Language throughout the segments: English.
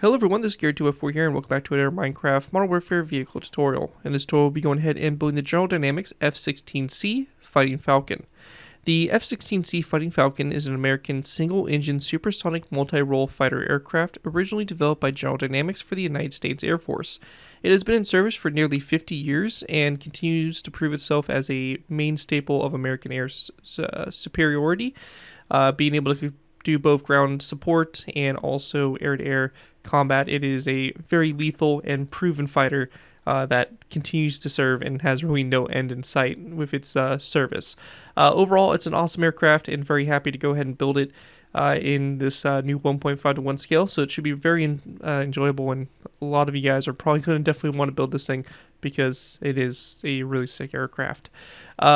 Hello everyone, this is Gary2F4 here, and welcome back to another Minecraft Modern Warfare vehicle tutorial. In this tutorial, we'll be going ahead and building the General Dynamics F-16C Fighting Falcon. The F-16C Fighting Falcon is an American single-engine supersonic multi-role fighter aircraft originally developed by General Dynamics for the United States Air Force. It has been in service for nearly 50 years and continues to prove itself as a main staple of American air superiority, being able to do both ground support and also air-to-air combat. It is a very lethal and proven fighter that continues to serve and has really no end in sight with its service. Overall, it's an awesome aircraft and very happy to go ahead and build it in this new 1.5:1 scale, so it should be very enjoyable, and a lot of you guys are probably going to definitely want to build this thing because it is a really sick aircraft.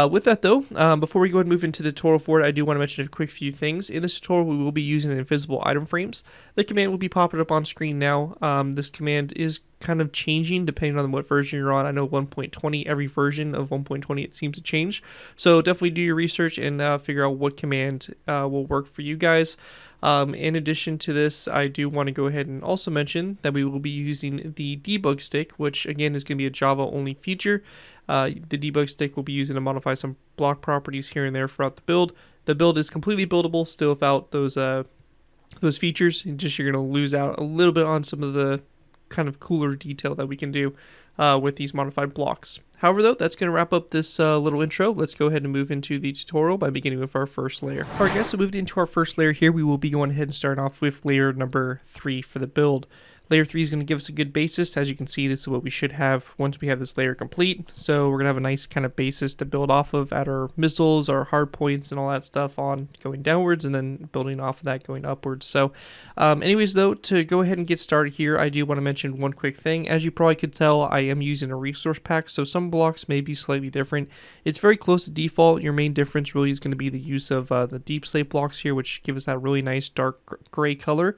With that though, before we go ahead and move into the tutorial for it, I do want to mention a quick few things. In this tutorial, we will be using invisible item frames. The command will be popping up on screen now. This command is kind of changing depending on what version you're on. I know 1.20, every version of 1.20 it seems to change. So definitely do your research and figure out what command will work for you guys. In addition to this, I do want to go ahead and also mention that we will be using the Debug Stick, which again is going to be a Java only feature. The Debug Stick will be used to modify some block properties here and there throughout the build. The build is completely buildable still without those features, and just you're going to lose out a little bit on some of the kind of cooler detail that we can do with these modified blocks. However though, that's going to wrap up this little intro. Let's go ahead and move into the tutorial by beginning with our first layer. Alright guys, so moved into our first layer here, we will be going ahead and starting off with layer number 3 for the build. Layer 3 is going to give us a good basis. As you can see, this is what we should have once we have this layer complete. So we're going to have a nice kind of basis to build off of at our missiles, our hard points, and all that stuff on going downwards, and then building off of that going upwards. So anyways though, to go ahead and get started here, I do want to mention one quick thing. As you probably could tell, I am using a resource pack, so some blocks may be slightly different. It's very close to default. Your main difference really is going to be the use of the deep slate blocks here, which give us that really nice dark gray color.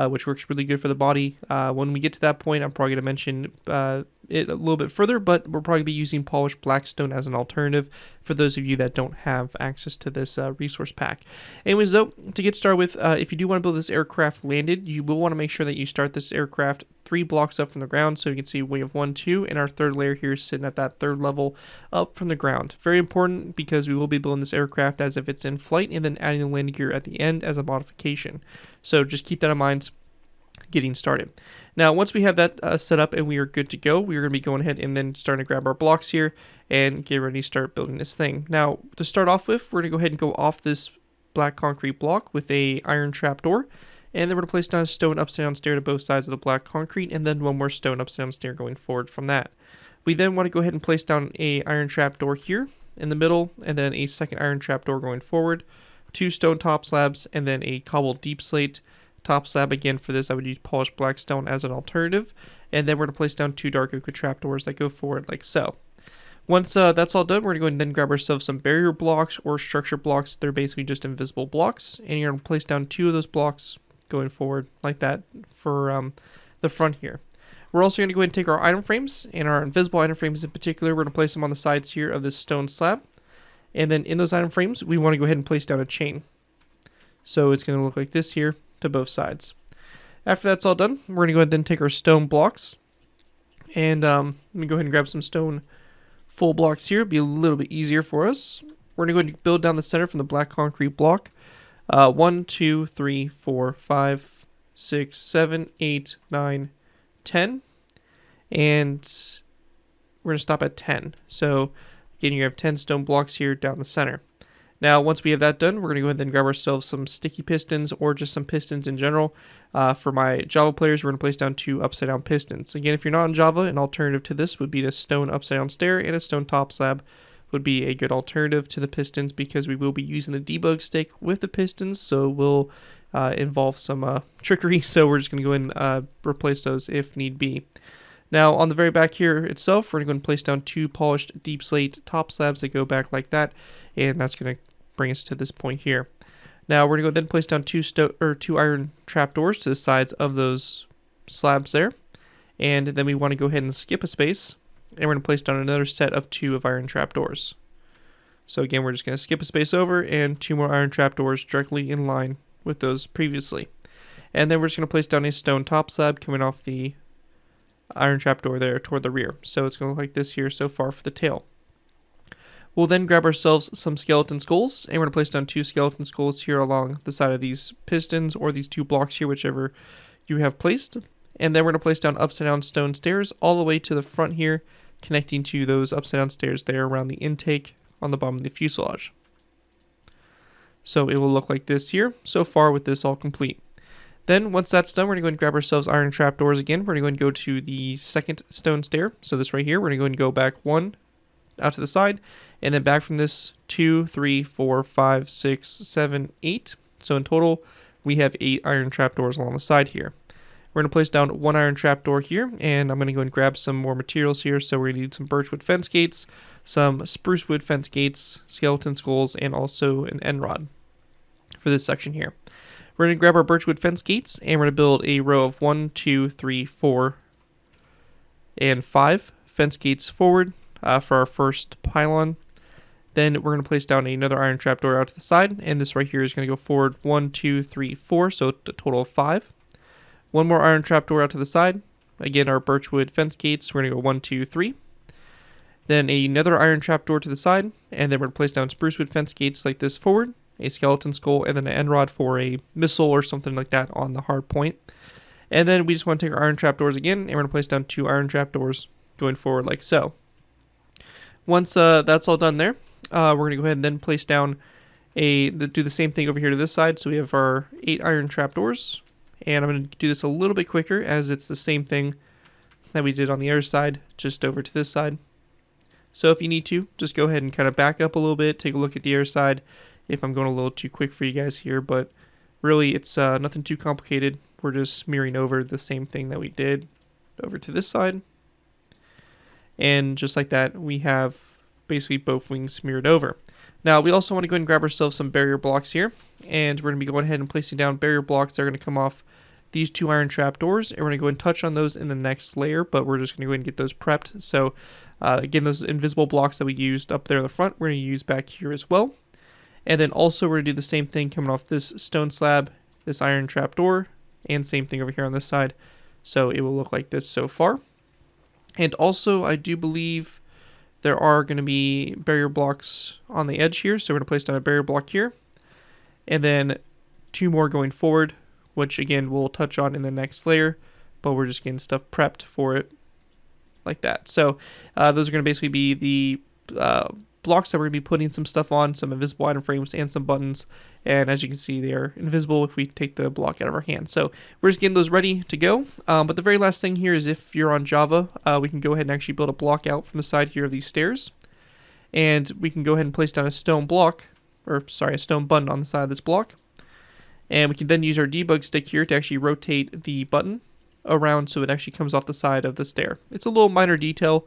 Which works really good for the body. When we get to that point, I'm probably going to mention it a little bit further, but we'll probably be using polished blackstone as an alternative for those of you that don't have access to this resource pack. Anyways though, to get started with, if you do want to build this aircraft landed, you will want to make sure that you start this aircraft 3 blocks up from the ground. So you can see we have 1, 2, and our third layer here is sitting at that third level up from the ground. Very important because we will be building this aircraft as if it's in flight and then adding the landing gear at the end as a modification. So just keep that in mind getting started. Now once we have that set up and we are good to go, we're going to be going ahead and then starting to grab our blocks here and get ready to start building this thing. Now to start off with, we're going to go ahead and go off this black concrete block with a iron trapdoor, and then we're going to place down a stone upside down stair to both sides of the black concrete, and then one more stone upside down stair going forward from that. We then want to go ahead and place down a iron trapdoor here in the middle, and then a second iron trapdoor going forward, 2 stone top slabs, and then a cobbled deep slate top slab. Again, for this I would use polished blackstone as an alternative, and then we're going to place down 2 dark oak trapdoors that go forward like so. Once that's all done, we're going to go ahead and then grab ourselves some barrier blocks or structure blocks. They're basically just invisible blocks, and you're going to place down 2 of those blocks going forward like that for the front here. We're also going to go ahead and take our item frames, and our invisible item frames in particular, we're going to place them on the sides here of this stone slab, and then in those item frames we want to go ahead and place down a chain. So it's going to look like this here to both sides. After that's all done, we're going to go ahead and then take our stone blocks, and let me go ahead and grab some stone full blocks here. It'll be a little bit easier for us. We're going to go ahead and build down the center from the black concrete block. 1, 2, 3, 4, 5, 6, 7, 8, 9, 10, and we're going to stop at 10. So again, you have 10 stone blocks here down the center. Now, once we have that done, we're going to go ahead and grab ourselves some sticky pistons or just some pistons in general. For my Java players, we're going to place down 2 upside down pistons. Again, if you're not in Java, an alternative to this would be a stone upside down stair, and a stone top slab would be a good alternative to the pistons because we will be using the debug stick with the pistons, so we'll involve some trickery. So we're just going to go ahead and replace those if need be. Now on the very back here itself, we're going to go and place down 2 polished deep slate top slabs that go back like that, and that's going to bring us to this point here. Now we're going to go then place down 2 iron trapdoors to the sides of those slabs there, and then we want to go ahead and skip a space, and we're going to place down another set of 2 of iron trapdoors. So again, we're just going to skip a space over and 2 more iron trapdoors directly in line with those previously. And then we're just going to place down a stone top slab coming off the iron trapdoor there toward the rear. So it's going to look like this here so far for the tail. We'll then grab ourselves some skeleton skulls, and we're going to place down 2 skeleton skulls here along the side of these pistons, or these 2 blocks here, whichever you have placed. And then we're going to place down upside down stone stairs all the way to the front here, connecting to those upside down stairs there around the intake on the bottom of the fuselage. So it will look like this here so far with this all complete. Then once that's done, we're going to go and grab ourselves iron trapdoors again. We're going to go and go to the second stone stair. So this right here, we're going to go and go back 1 out to the side, and then back from this 2, 3, 4, 5, 6, 7, 8. So in total, we have 8 iron trapdoors along the side here. We're going to place down 1 iron trapdoor here, and I'm going to go and grab some more materials here. So we're going to need some birchwood fence gates, some spruce wood fence gates, skeleton skulls, and also an end rod for this section here. We're going to grab our birchwood fence gates, and we're going to build a row of 1, 2, 3, 4, and 5 fence gates forward for our first pylon. Then we're going to place down another iron trapdoor out to the side, and this right here is going to go forward 1, 2, 3, 4, so a total of 5. 1 more iron trapdoor out to the side. Again, our birchwood fence gates, we're going to go 1, 2, 3. Then another iron trapdoor to the side, and then we're going to place down sprucewood fence gates like this forward, a skeleton skull, and then an end rod for a missile or something like that on the hard point. And then we just want to take our iron trapdoors again, and we're going to place down 2 iron trapdoors going forward like so. Once that's all done there, we're going to go ahead and then place down do the same thing over here to this side. So we have our 8 iron trapdoors, and I'm going to do this a little bit quicker as it's the same thing that we did on the other side, just over to this side. So if you need to, just go ahead and kind of back up a little bit, take a look at the other side if I'm going a little too quick for you guys here, but really it's nothing too complicated. We're just mirroring over the same thing that we did over to this side. And just like that, we have basically both wings mirrored over. Now, we also want to go ahead and grab ourselves some barrier blocks here. And we're going to be going ahead and placing down barrier blocks that are going to come off these 2 iron trapdoors. And we're going to go ahead and touch on those in the next layer, but we're just going to go ahead and get those prepped. So, again, those invisible blocks that we used up there in the front, we're going to use back here as well. And then also we're going to do the same thing coming off this stone slab, this iron trapdoor, and same thing over here on this side. So it will look like this so far. And also, I do believe there are going to be barrier blocks on the edge here. So we're going to place down a barrier block here. And then 2 more going forward, which again, we'll touch on in the next layer. But we're just getting stuff prepped for it like that. So those are going to basically be the blocks that we're going to be putting some stuff on, some invisible item frames and some buttons. And as you can see, they are invisible if we take the block out of our hand. So we're just getting those ready to go. But the very last thing here is if you're on Java, we can go ahead and actually build a block out from the side here of these stairs. And we can go ahead and place down a stone block, or sorry, a stone button on the side of this block. And we can then use our debug stick here to actually rotate the button around so it actually comes off the side of the stair. It's a little minor detail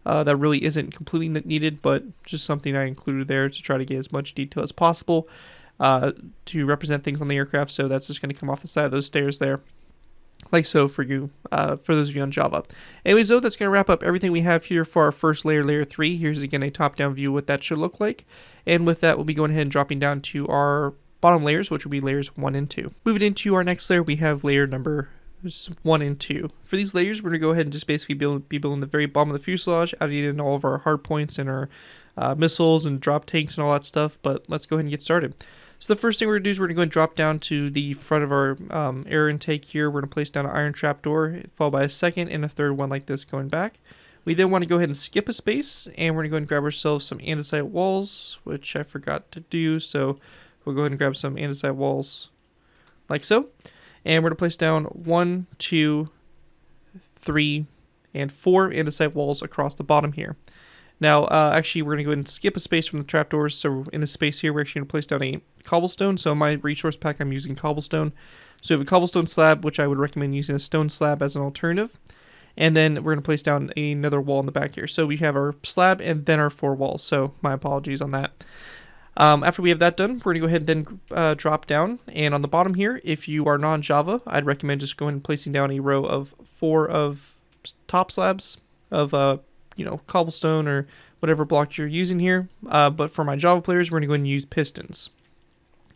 that really isn't completely needed, but just something I included there to try to get as much detail as possible to represent things on the aircraft. So that's just going to come off the side of those stairs there, like so for you, for those of you on Java. Anyways, though, that's going to wrap up everything we have here for our first layer, layer 3. Here's again a top-down view of what that should look like. And with that, we'll be going ahead and dropping down to our bottom layers, which will be layers 1 and 2. Moving into our next layer, we have layer number 1 and 2. For these layers, we're going to go ahead and just basically be building the very bottom of the fuselage, adding in all of our hard points and our missiles and drop tanks and all that stuff. But let's go ahead and get started. So the first thing we're going to do is we're going to go and drop down to the front of our air intake here. We're going to place down an iron trapdoor, followed by a second and a third one like this going back. We then want to go ahead and skip a space, and we're going to go and grab ourselves some andesite walls, which I forgot to do. So we'll go ahead and grab some andesite walls like so. And we're going to place down 1, 2, 3, and 4 andesite walls across the bottom here. Now, actually, we're going to go ahead and skip a space from the trapdoors. So in this space here, we're actually going to place down a cobblestone. So in my resource pack, I'm using cobblestone. So we have a cobblestone slab, which I would recommend using a stone slab as an alternative. And then we're going to place down another wall in the back here. So we have our slab and then our 4 walls. So my apologies on that. After we have that done, we're going to go ahead and then drop down. And on the bottom here, if you are non-Java, I'd recommend just going and placing down a row of 4 of top slabs of cobblestone or whatever block you're using here. But for my Java players, we're going to go ahead and use pistons.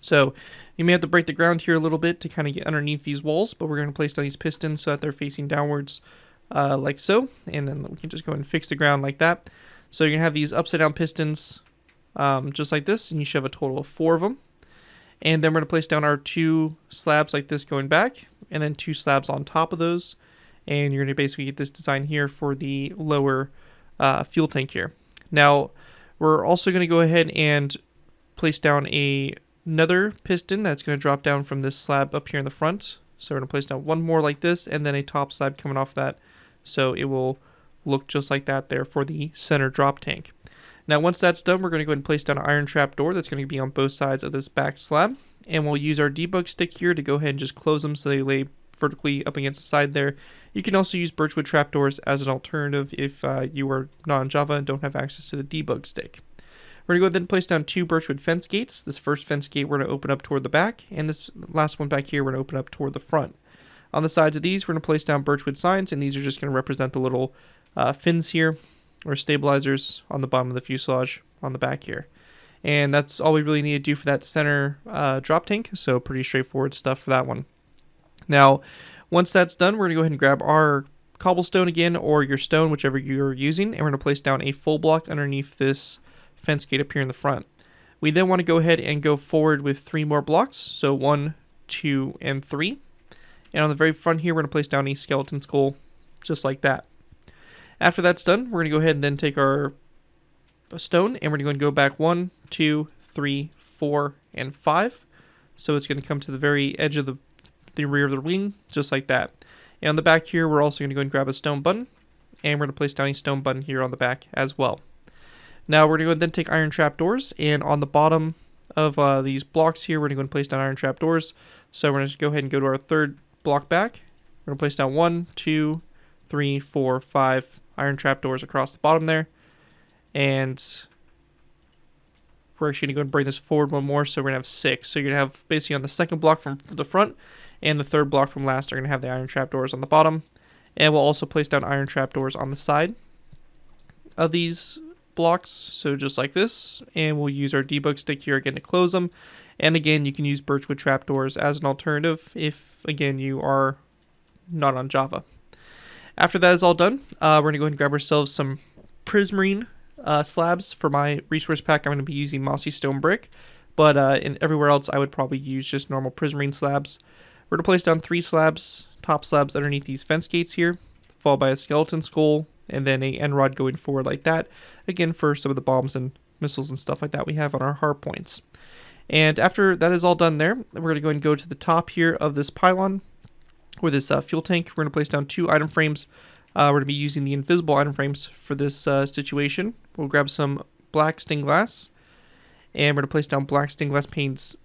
So you may have to break the ground here a little bit to kind of get underneath these walls, but we're going to place down these pistons so that they're facing downwards like so. And then we can just go ahead and fix the ground like that. So you're going to have these upside down pistons just like this, and you should have a total of 4 of them. And then we're going to place down our 2 slabs like this going back, and then 2 slabs on top of those. And you're going to basically get this design here for the lower fuel tank here. Now, we're also going to go ahead and place down another piston that's going to drop down from this slab up here in the front. So we're going to place down 1 more like this, and then a top slab coming off that. So it will look just like that there for the center drop tank. Now once that's done, we're going to go ahead and place down an iron trap door that's going to be on both sides of this back slab. And we'll use our debug stick here to go ahead and just close them so they lay vertically up against the side there. You can also use birchwood trapdoors as an alternative if you are not on Java and don't have access to the debug stick. We're going to go ahead and place down 2 birchwood fence gates. This first fence gate we're going to open up toward the back, and this last one back here we're going to open up toward the front. On the sides of these, we're going to place down birchwood signs, and these are just going to represent the little fins here, or stabilizers on the bottom of the fuselage on the back here. And that's all we really need to do for that center drop tank, so pretty straightforward stuff for that one. Now, once that's done, we're going to go ahead and grab our cobblestone again, or your stone, whichever you're using, and we're going to place down a full block underneath this fence gate up here in the front. We then want to go ahead and go forward with 3 more blocks, so 1, 2, and 3. And on the very front here, we're going to place down a skeleton skull, just like that. After that's done, we're going to go ahead and then take our stone, and we're going to go back 1, 2, 3, 4, and 5. So it's going to come to the very edge of the rear of the wing, just like that. And on the back here, we're also going to go and grab a stone button, and we're going to place down a stone button here on the back as well. Now we're going to go and then take iron trapdoors, and on the bottom of these blocks here, we're going to go and place down iron trapdoors. So we're going to go ahead and go to our 3rd block back. We're going to place down 1, 2, 3, 4, 5 iron trapdoors across the bottom there. And we're actually going to go and bring this forward 1 more, so we're going to have 6. So you're going to have basically on the 2nd block from the front, and the 3rd block from last are going to have the iron trapdoors on the bottom. And we'll also place down iron trapdoors on the side of these blocks, so just like this. And we'll use our debug stick here again to close them. And again, you can use birchwood trapdoors as an alternative if, again, you are not on Java. After that is all done, we're going to go ahead and grab ourselves some prismarine slabs. For my resource pack, I'm going to be using mossy stone brick, but everywhere else I would probably use just normal prismarine slabs. We're going to place down 3 slabs, top slabs underneath these fence gates here, followed by a skeleton skull, and then a end rod going forward like that, again for some of the bombs and missiles and stuff like that we have on our hard points. And after that is all done there, we're going to go and go to the top here of this pylon, or this fuel tank. We're going to place down 2 item frames. We're going to be using the invisible item frames for this situation. We'll grab some black stained glass, and we're going to place down black stained glass panes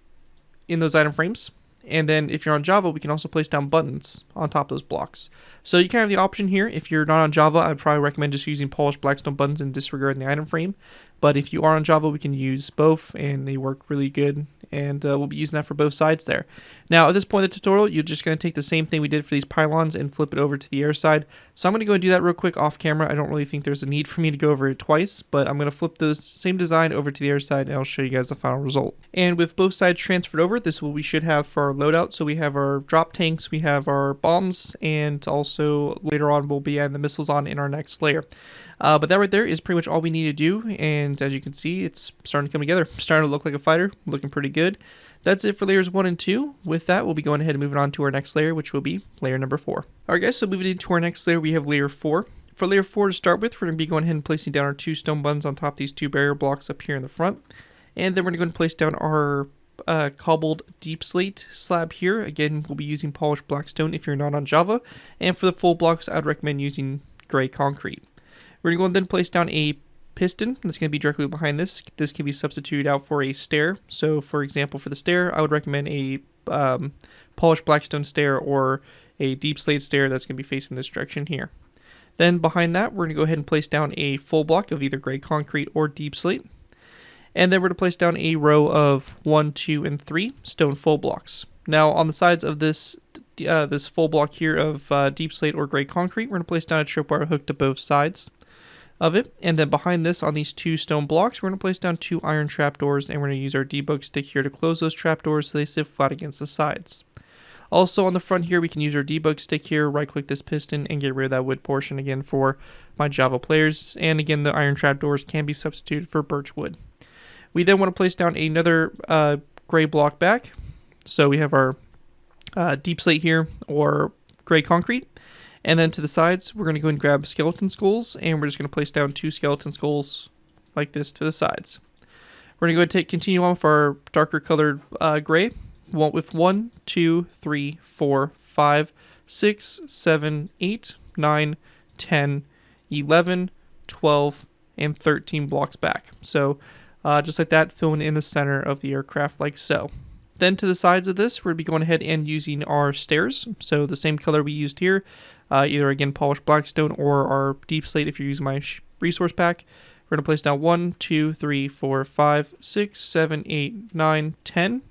in those item frames. And then if you're on Java, we can also place down buttons on top of those blocks. So you can have the option here. If you're not on Java, I'd probably recommend just using polished blackstone buttons and disregarding the item frame. But if you are on Java, we can use both, and they work really good. And we'll be using that for both sides there. Now, at this point in the tutorial, you're just going to take the same thing we did for these pylons and flip it over to the air side. So I'm going to go and do that real quick off camera. I don't really think there's a need for me to go over it twice, but I'm going to flip the same design over to the air side, and I'll show you guys the final result. And with both sides transferred over, this is what we should have for our loadout. So we have our drop tanks, we have our bombs, and also later on we'll be adding the missiles on in our next layer. But that right there is pretty much all we need to do, and as you can see, it's starting to come together. Starting to look like a fighter, looking pretty good. That's it for layers 1 and 2. With that, we'll be going ahead and moving on to our next layer, which will be layer number 4. Alright guys, so moving into our next layer, we have layer 4. For layer 4 to start with, we're going to be going ahead and placing down our 2 stone buttons on top of these 2 barrier blocks up here in the front. And then we're going to go and place down our cobbled deep slate slab here. Again, we'll be using polished blackstone if you're not on Java. And for the full blocks, I'd recommend using gray concrete. We're going to go and then place down a piston that's going to be directly behind this. This can be substituted out for a stair. So for example, for the stair, I would recommend a polished blackstone stair or a deep slate stair that's going to be facing this direction here. Then behind that, we're going to go ahead and place down a full block of either gray concrete or deep slate. And then we're going to place down a row of 1, 2, and 3 stone full blocks. Now on the sides of this full block here of deep slate or gray concrete, we're going to place down a tripwire hook to both sides. of it. And then behind this, on these 2 stone blocks, we're going to place down 2 iron trapdoors, and we're going to use our debug stick here to close those trapdoors so they sit flat against the sides. Also on the front here, we can use our debug stick here, right click this piston, and get rid of that wood portion again for my Java players. And again, the iron trapdoors can be substituted for birch wood. We then want to place down another gray block back. So we have our deep slate here, or gray concrete. And then to the sides, we're going to go and grab skeleton skulls, and we're just going to place down 2 skeleton skulls like this to the sides. We're going to go ahead and take Continuum with our darker colored gray. With 1, 2, 3, 4, 5, 6, 7, 8, 9, 10, 11, 12, and 13 blocks back. So just like that, filling in the center of the aircraft like so. Then to the sides of this, we're going to be going ahead and using our stairs. So the same color we used here, either again polished blackstone or our deep slate if you're using my resource pack. We're going to place down 1, 2, 3, 4, 5, 6, 7, 8, 9, 10,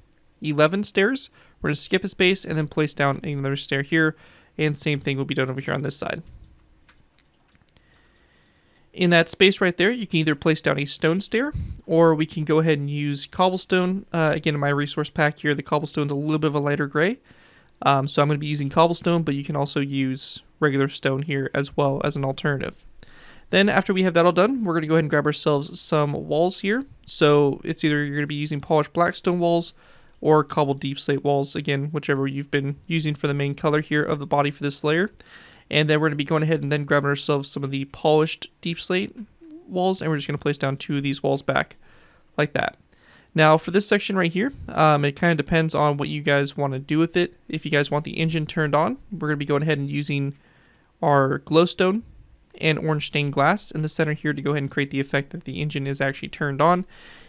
11 stairs. We're going to skip a space and then place down another stair here, and same thing will be done over here on this side. In that space right there, you can either place down a stone stair, or we can go ahead and use cobblestone. Again, in my resource pack here, the cobblestone's a little bit of a lighter gray, so I'm going to be using cobblestone, but you can also use regular stone here as well as an alternative. Then after we have that all done, we're going to go ahead and grab ourselves some walls here. So it's either you're going to be using polished blackstone walls or cobbled deep slate walls, again, whichever you've been using for the main color here of the body for this layer. And then we're going to be going ahead and then grabbing ourselves some of the polished deep slate walls, and we're just going to place down 2 of these walls back like that. Now for this section right here, it kind of depends on what you guys want to do with it. If you guys want the engine turned on, we're going to be going ahead and using our glowstone and orange stained glass in the center here to go ahead and create the effect that the engine is actually turned on.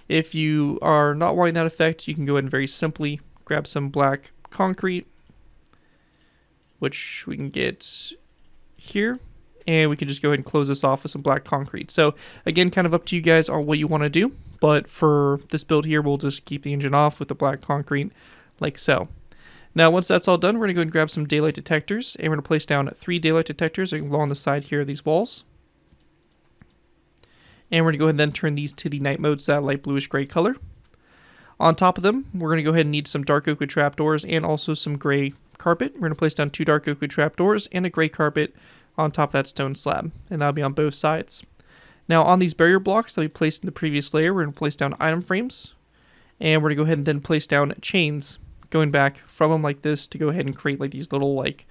If you are not wanting that effect, you can go ahead and very simply grab some black concrete, which we can get here, and we can just go ahead and close this off with some black concrete. So again, kind of up to you guys on what you want to do, but for this build here, we'll just keep the engine off with the black concrete like so. Now once that's all done, we're going to go and grab some daylight detectors, and we're going to place down 3 daylight detectors along the side here of these walls. And we're going to go ahead and then turn these to the night mode, so that light bluish gray color. On top of them, we're going to go ahead and need some dark oak wood trapdoors and also some gray carpet. We're going to place down 2 dark oak wood trapdoors and a gray carpet on top of that stone slab, and that'll be on both sides. Now on these barrier blocks that we placed in the previous layer, we're going to place down item frames, and we're going to go ahead and then place down chains going back from them like this to go ahead and create like these little like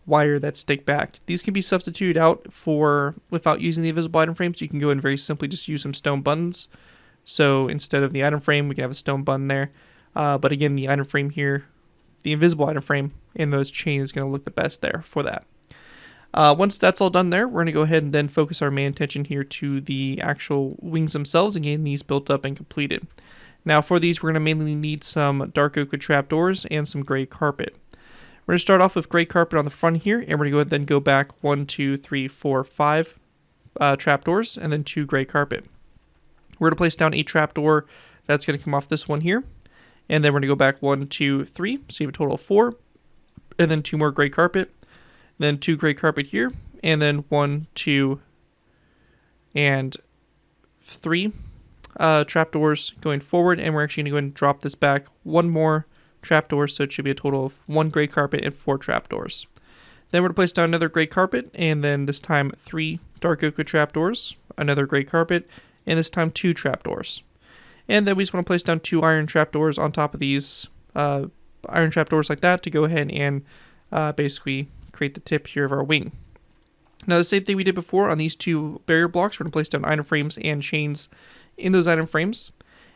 wire that stick back. These can be substituted out for without using the invisible item frames. You can go and very simply just use some stone buttons. So instead of the item frame, we can have a stone button there. But again, the item frame here, the invisible item frame and those chains is going to look the best there for that. Once that's all done there, we're going to go ahead and then focus our main attention here to the actual wings themselves and getting these built up and completed. Now for these, we're going to mainly need some dark oak wood trapdoors and some gray carpet. We're going to start off with gray carpet on the front here, and we're going to go ahead and then go back 1, 2, 3, 4, 5 trapdoors, and then 2 gray carpet. We're going to place down a trapdoor that's going to come off this one here, and then we're going to go back 1, 2, 3, so you have a total of 4, and then 2 more gray carpet, then 2 gray carpet here, and then 1, 2, and 3 trapdoors going forward, and we're actually going to go ahead and drop this back 1 more trapdoor, so it should be a total of 1 gray carpet and 4 trapdoors. Then we're going to place down another gray carpet, and then this time 3 dark oak wood trapdoors, another gray carpet, and this time 2 trapdoors. And then we just want to place down 2 iron trapdoors on top of these iron trapdoors like that to go ahead and basically create the tip here of our wing. Now the same thing we did before on these 2 barrier blocks, we're going to place down item frames and chains in those item frames.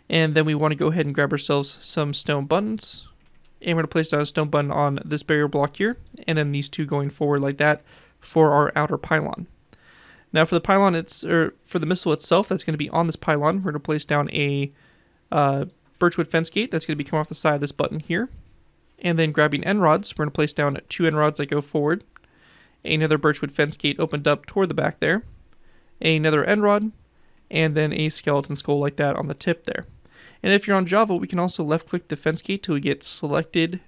And then we want to go ahead and grab ourselves some stone buttons. And we're going to place down a stone button on this barrier block here, and then these 2 going forward like that for our outer pylon. Now for the pylon, for the missile itself that's going to be on this pylon, we're going to place down a birchwood fence gate that's going to be coming off the side of this button here. And then grabbing end rods, we're going to place down 2 end rods that go forward. Another birchwood fence gate opened up toward the back there. Another end rod, and then a skeleton skull like that on the tip there. And if you're on Java, we can also left click the fence gate till we get selected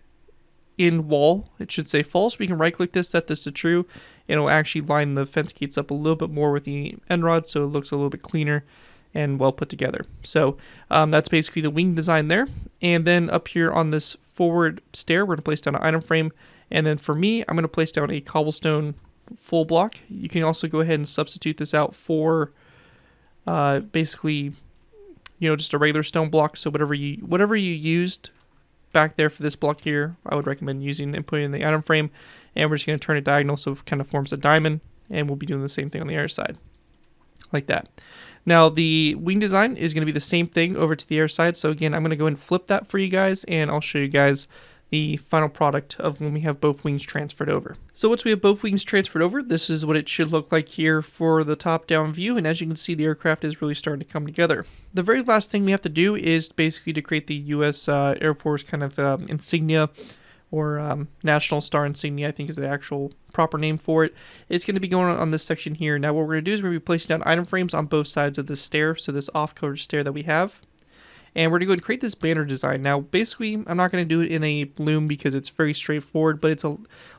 in wall, it should say false. We can right click this, set this to true, and it'll actually line the fence gates up a little bit more with the end rod, so it looks a little bit cleaner and well put together. So that's basically the wing design there. And then up here on this forward stair, we're going to place down an item frame. And then for me, I'm going to place down a cobblestone full block. You can also go ahead and substitute this out for basically, just a regular stone block. So whatever you used back there for this block here, I would recommend using and putting in the item frame. And we're just going to turn it diagonal so it kind of forms a diamond. And we'll be doing the same thing on the other side, like that. Now the wing design is going to be the same thing over to the air side. So again, I'm going to go and flip that for you guys, and I'll show you guys the final product of when we have both wings transferred over. So once we have both wings transferred over, this is what it should look like here for the top-down view. And as you can see, the aircraft is really starting to come together. The very last thing we have to do is basically to create the U.S. Air Force kind of insignia, or National Star Insignia, I think is the actual proper name for it. It's going to be going on this section here. Now what we're going to do is we're going to be placing down item frames on both sides of this stair, so this off-color stair that we have. And we're going to go and create this banner design. Now basically, I'm not going to do it in a loom because it's very straightforward, but it's a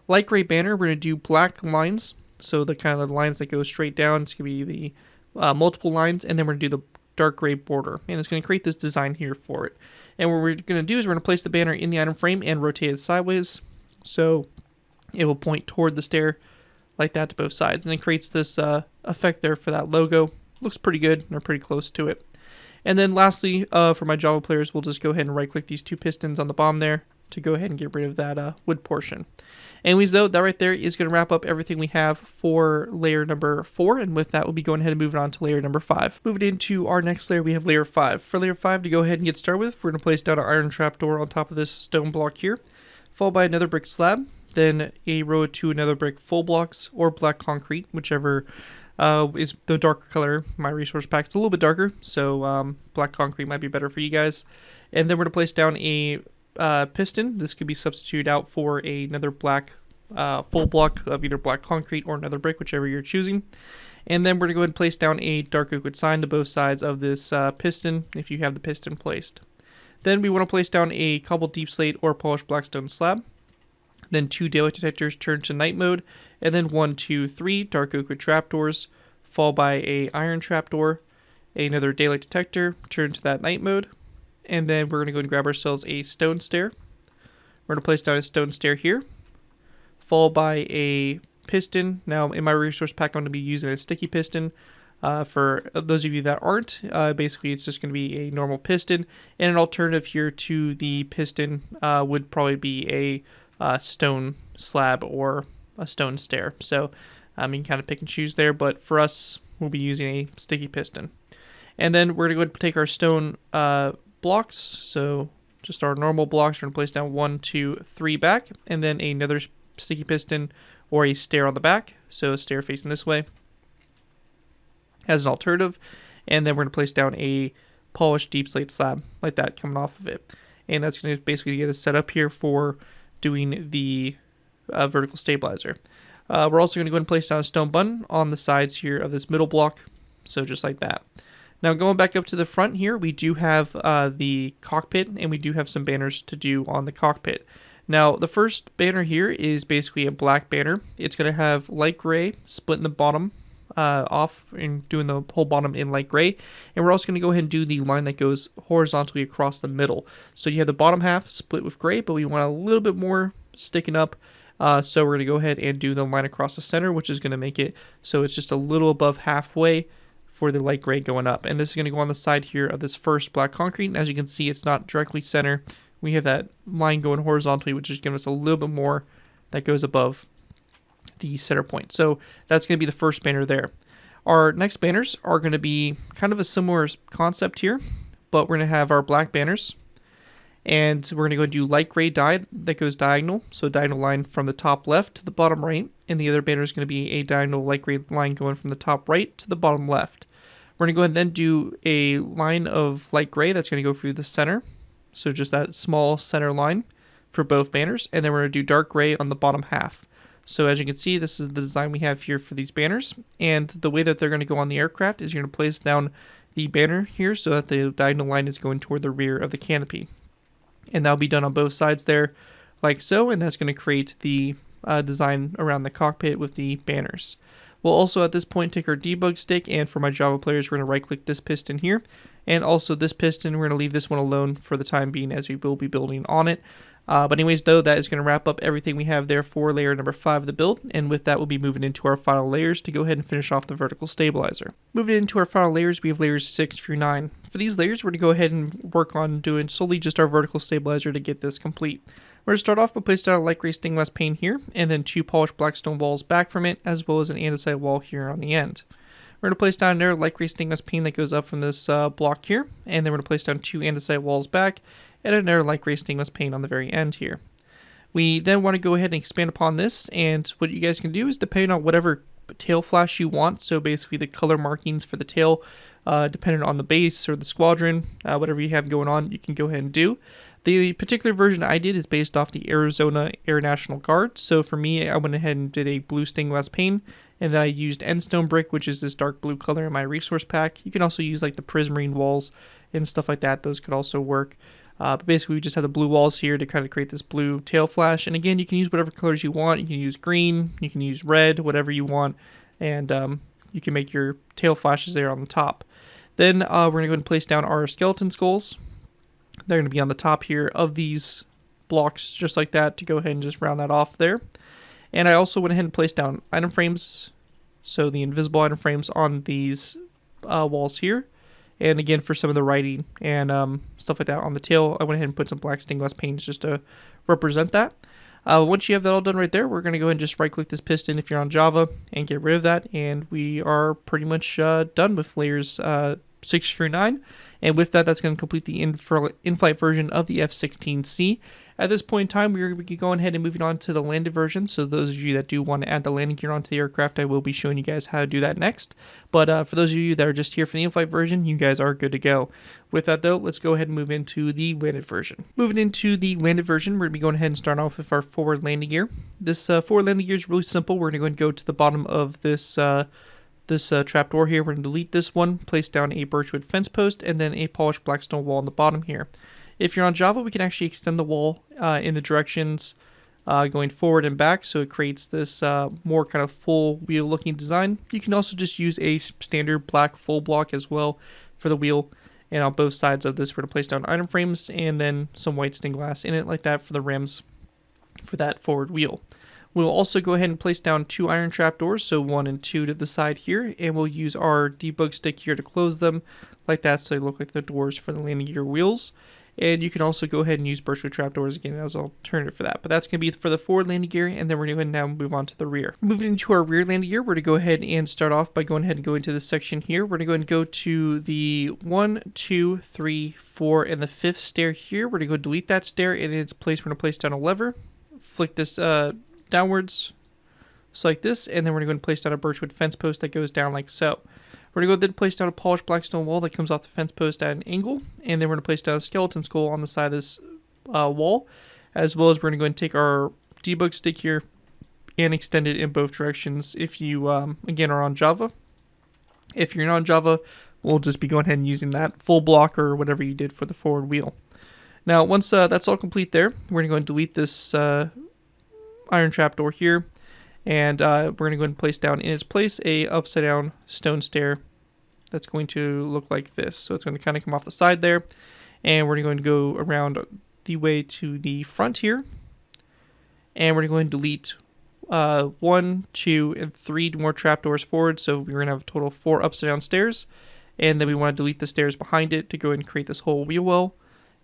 light gray banner. We're going to do black lines, so the kind of the lines that go straight down. It's going to be the multiple lines, and then we're going to do the dark gray border, and it's going to create this design here for it. And what we're going to do is we're going to place the banner in the item frame and rotate it sideways, so it will point toward the stair like that to both sides, and it creates this effect there for that logo. Looks pretty good, and we're pretty close to it. And then lastly, for my Java players, we'll just go ahead and right click these two pistons on the bottom there to go ahead and get rid of that wood portion. Anyways though, that right there is going to wrap up everything we have for layer number 4, and with that we'll be going ahead and moving on to layer number 5. Moving into our next layer, we have layer 5. For layer 5, to go ahead and get started with, we're going to place down an iron trapdoor on top of this stone block here, followed by another brick slab, then a row of 2 another brick full blocks, or black concrete, whichever is the darker color. My resource pack is a little bit darker, so black concrete might be better for you guys. And then we're going to place down a piston. This could be substituted out for another black full block of either black concrete or another brick, whichever you're choosing. And then we're going to go ahead and place down a dark oak wood sign to both sides of this piston if you have the piston placed. Then we want to place down a cobbled deep slate or polished blackstone slab. Then 2 daylight detectors turned to night mode, and then 1, 2, 3 dark oak wood trapdoors, followed by a iron trapdoor, another daylight detector turned to that night mode, and then we're going to go and grab ourselves a stone stair. We're going to place down a stone stair here, followed by a piston. Now in my resource pack, I'm going to be using a sticky piston. For those of you that aren't, basically it's just going to be a normal piston, and an alternative here to the piston would probably be a stone slab or a stone stair. So you can kind of pick and choose there, but for us, we'll be using a sticky piston. And then we're going to go ahead and take our stone blocks, so just our normal blocks. We're going to place down 1, 2, 3 back, and then another sticky piston or a stair on the back, so a stair facing this way as an alternative. And then we're going to place down a polished deep slate slab like that coming off of it. And that's going to basically get us set up here for doing the vertical stabilizer. We're also going to go ahead and place down a stone button on the sides here of this middle block, so just like that. Now going back up to the front here, we do have the cockpit, and we do have some banners to do on the cockpit. Now the first banner here is basically a black banner. It's going to have light gray splitting the bottom off and doing the whole bottom in light gray, and we're also going to go ahead and do the line that goes horizontally across the middle. So you have the bottom half split with gray, but we want a little bit more sticking up, so we're going to go ahead and do the line across the center, which is going to make it so it's just a little above halfway for the light gray going up. And this is going to go on the side here of this first black concrete, and as you can see, it's not directly center. We have that line going horizontally, which is giving us a little bit more that goes above the center point. So that's going to be the first banner there. Our next banners are going to be kind of a similar concept here, but we're going to have our black banners, and we're going to go do light gray dye that goes diagonal, so diagonal line from the top left to the bottom right, and the other banner is going to be a diagonal light gray line going from the top right to the bottom left. We're going to go ahead and then do a line of light gray that's going to go through the center, so just that small center line for both banners, and then we're going to do dark gray on the bottom half. So as you can see, this is the design we have here for these banners, and the way that they're going to go on the aircraft is you're going to place down the banner here so that the diagonal line is going toward the rear of the canopy. And that'll be done on both sides there like so, and that's going to create the design around the cockpit with the banners. We'll also at this point take our debug stick, and for my Java players, we're going to right click this piston here, and also this piston, we're going to leave this one alone for the time being as we will be building on it. But anyways, though, that is going to wrap up everything we have there for layer number 5 of the build, and with that we'll be moving into our final layers to go ahead and finish off the vertical stabilizer. Moving into our final layers, we have layers 6 through 9. For these layers, we're going to go ahead and work on doing solely just our vertical stabilizer to get this complete. We're going to start off by placing down a light gray stained glass pane here, and then 2 polished black stone walls back from it, as well as an andesite wall here on the end. We're going to place down another light gray stained glass pane that goes up from this block here, and then we're going to place down 2 andesite walls back, and another light gray stained glass pane on the very end here. We then want to go ahead and expand upon this, and what you guys can do is depending on whatever tail flash you want, so basically the color markings for the tail, depending on the base or the squadron, whatever you have going on, you can go ahead and do. The particular version I did is based off the Arizona Air National Guard, so for me I went ahead and did a blue stained glass pane, and then I used endstone brick, which is this dark blue color in my resource pack. You can also use like the prismarine walls and stuff like that, those could also work. But basically we just have the blue walls here to kind of create this blue tail flash, and again you can use whatever colors you want. You can use green, you can use red, whatever you want, and you can make your tail flashes there on the top. Then we're going to go ahead and place down our skeleton skulls. They're going to be on the top here of these blocks just like that to go ahead and just round that off there. And I also went ahead and placed down item frames, so the invisible item frames on these walls here. And again, for some of the writing and stuff like that on the tail, I went ahead and put some black stained glass panes just to represent that. Once you have that all done right there, we're going to go ahead and just right click this piston if you're on Java and get rid of that. And we are pretty much done with layers 6 through 9. And with that, that's going to complete the in-flight version of the F-16C. At this point in time, we're going ahead and moving on to the landed version. So those of you that do want to add the landing gear onto the aircraft, I will be showing you guys how to do that next. But for those of you that are just here for the in-flight version, you guys are good to go. With that though, let's go ahead and move into the landed version. Moving into the landed version, we're going to be going ahead and start off with our forward landing gear. This forward landing gear is really simple. We're going to go to the bottom of this trapdoor here. We're going to delete this one, place down a birchwood fence post, and then a polished black stone wall on the bottom here. If you're on Java, we can actually extend the wall in the directions going forward and back, so it creates this more kind of full wheel looking design. You can also just use a standard black full block as well for the wheel, and on both sides of this we're going to place down item frames and then some white stained glass in it like that for the rims for that forward wheel. We'll also go ahead and place down 2 iron trapdoors, so 1 and 2 to the side here, and we'll use our debug stick here to close them like that so they look like the doors for the landing gear wheels. And you can also go ahead and use birchwood trapdoors again as an alternative for that. But that's going to be for the forward landing gear, and then we're going to now move on to the rear. Moving into our rear landing gear, we're going to go ahead and start off by going ahead and go into this section here. We're going to go and go to the 1, 2, 3, 4, and the 5th stair here. We're going to go delete that stair, and in its place we're going to place down a lever, flick this downwards, so like this, and then we're going to go and place down a birchwood fence post that goes down like so. We're going to go ahead and place down a polished black stone wall that comes off the fence post at an angle, and then we're going to place down a skeleton skull on the side of this wall, as well as we're going to go and take our debug stick here and extend it in both directions if you, again, are on Java. If you're not on Java, we'll just be going ahead and using that full block or whatever you did for the forward wheel. Now, once that's all complete there, we're going to go and delete this iron trapdoor here, and we're going to go ahead and place down in its place a upside down stone stair that's going to look like this. So it's going to kind of come off the side there, and we're going to go around the way to the front here, and we're going to delete 1, 2, and 3 more trapdoors forward, so we're going to have a total of 4 upside down stairs, and then we want to delete the stairs behind it to go ahead and create this whole wheel well.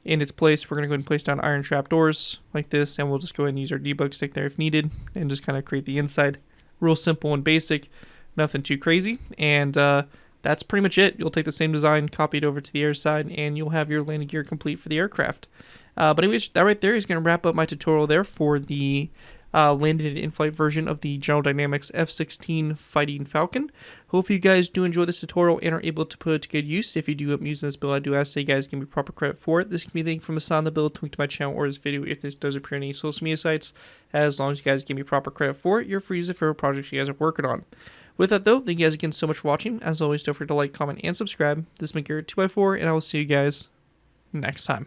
In its place, we're going to go ahead and place down iron trapdoors like this, and we'll just go ahead and use our debug stick there if needed, and just kind of create the inside. Real simple and basic, nothing too crazy, and that's pretty much it. You'll take the same design, copy it over to the air side, and you'll have your landing gear complete for the aircraft. But anyways, that right there is going to wrap up my tutorial there for the landed in-flight version of the General Dynamics F-16 Fighting Falcon. Hopefully you guys do enjoy this tutorial and are able to put it to good use. If you do end up using this build, I do ask that you guys give me proper credit for it. This can be linked from a sign on the build, link to my channel, or this video if this does appear on any social media sites. As long as you guys give me proper credit for it, you're free to use it for projects you guys are working on. With that though, thank you guys again so much for watching. As always, don't forget to like, comment, and subscribe. This has been Garrett 2x4, and I will see you guys next time.